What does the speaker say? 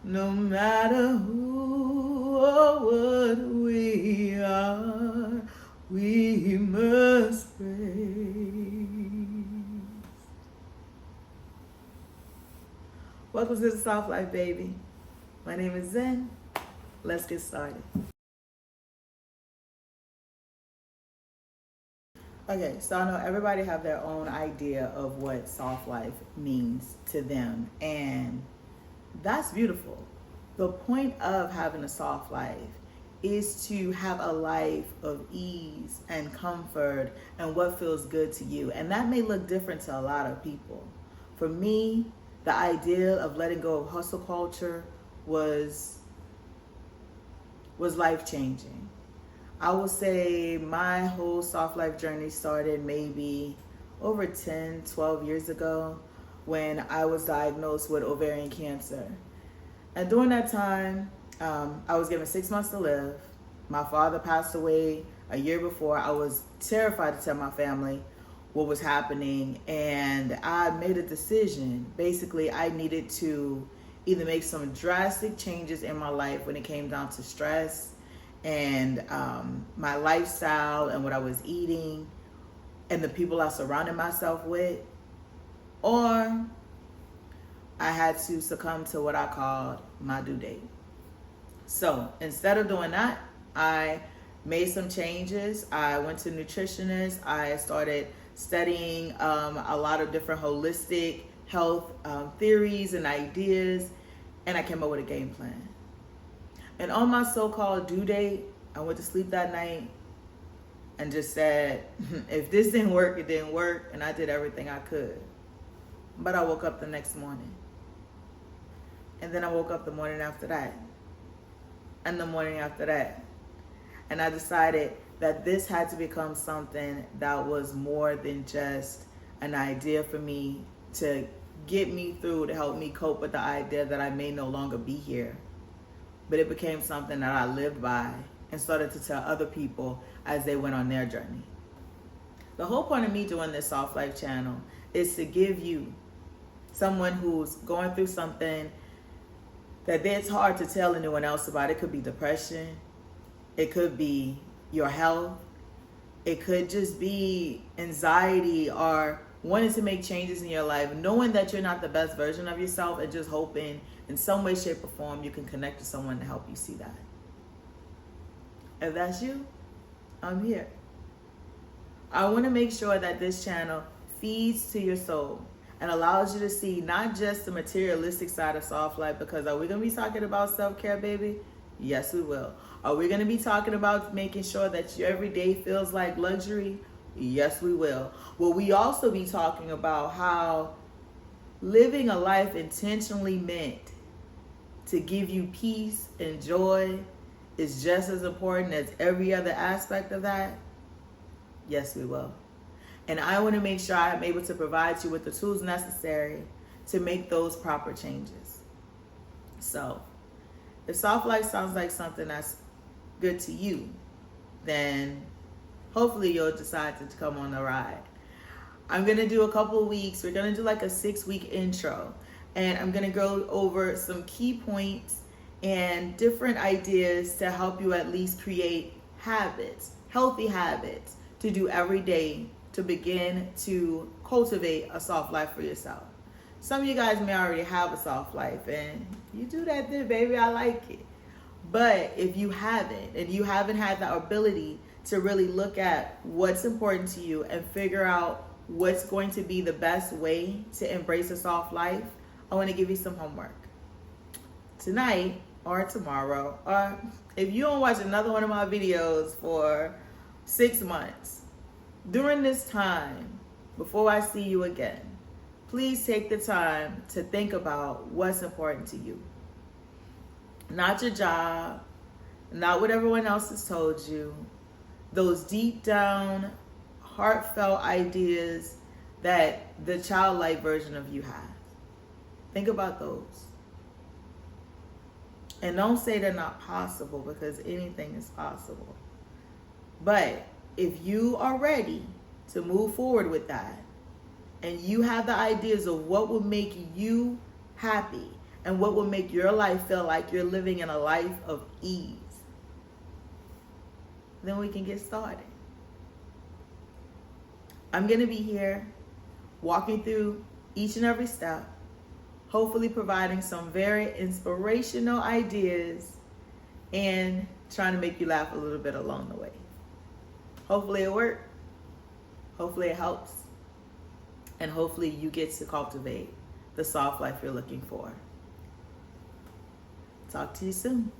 No matter who or what we are, we must praise. Welcome to the Soft Life, baby. My name is Zen. Let's get started. Okay, so I know everybody have their own idea of what soft life means to them, and that's beautiful. The point of having a soft life is to have a life of ease and comfort and what feels good to you. And that may look different to a lot of people. For me, the idea of letting go of hustle culture was life-changing. I would say my whole soft life journey started maybe over 10, 12 years ago when I was diagnosed with ovarian cancer. And during that time, I was given 6 months to live. My father passed away a year before. I was terrified to tell my family what was happening, and I made a decision. Basically, I needed to either make some drastic changes in my life when it came down to stress and my lifestyle and what I was eating and the people I surrounded myself with, or I had to succumb to what I called my due date. So instead of doing that, I made some changes. I went to nutritionists. I started studying a lot of different holistic health theories and ideas, and I came up with a game plan. And on my so-called due date, I went to sleep that night and just said, if this didn't work, it didn't work, and I did everything I could. But I woke up the next morning. And then I woke up the morning after that. And the morning after that. And I decided that this had to become something that was more than just an idea for me to get me through, to help me cope with the idea that I may no longer be here. But it became something that I lived by and started to tell other people as they went on their journey. The whole point of me doing this Soft Life channel is to give you, someone who's going through something that it's hard to tell anyone else about. It could be depression. It could be your health. It could just be anxiety or wanting to make changes in your life, knowing that you're not the best version of yourself, and just hoping in some way, shape, or form you can connect to someone to help you see that. If that's you, I'm here. I want to make sure that this channel feeds to your soul and allows you to see not just the materialistic side of soft life, because are we going to be talking about self-care, baby? Yes, we will. Are we going to be talking about making sure that your everyday feels like luxury? Yes, we will. Will we also be talking about how living a life intentionally meant to give you peace and joy is just as important as every other aspect of that? Yes, we will. And I want to make sure I'm able to provide you with the tools necessary to make those proper changes. So, if soft life sounds like something that's good to you, then hopefully you'll decide to come on the ride. I'm going to do a couple of weeks. We're going to do like a 6-week intro. And I'm going to go over some key points and different ideas to help you at least create habits, healthy habits to do every day to begin to cultivate a soft life for yourself. Some of you guys may already have a soft life, and you do that then, baby, I like it. But if you haven't, and you haven't had the ability to really look at what's important to you and figure out what's going to be the best way to embrace a soft life, I want to give you some homework. Tonight or tomorrow, or if you don't watch another one of my videos for 6 months, during this time, before I see you again, please take the time to think about what's important to you. Not your job, not what everyone else has told you, those deep down, heartfelt ideas that the childlike version of you has. Think about those. And don't say they're not possible, because anything is possible. But if you are ready to move forward with that, and you have the ideas of what will make you happy and what will make your life feel like you're living in a life of ease. Then we can get started. I'm going to be here walking through each and every step, hopefully providing some very inspirational ideas and trying to make you laugh a little bit along the way. Hopefully it works. Hopefully it helps. And hopefully you get to cultivate the soft life you're looking for. Talk to you soon.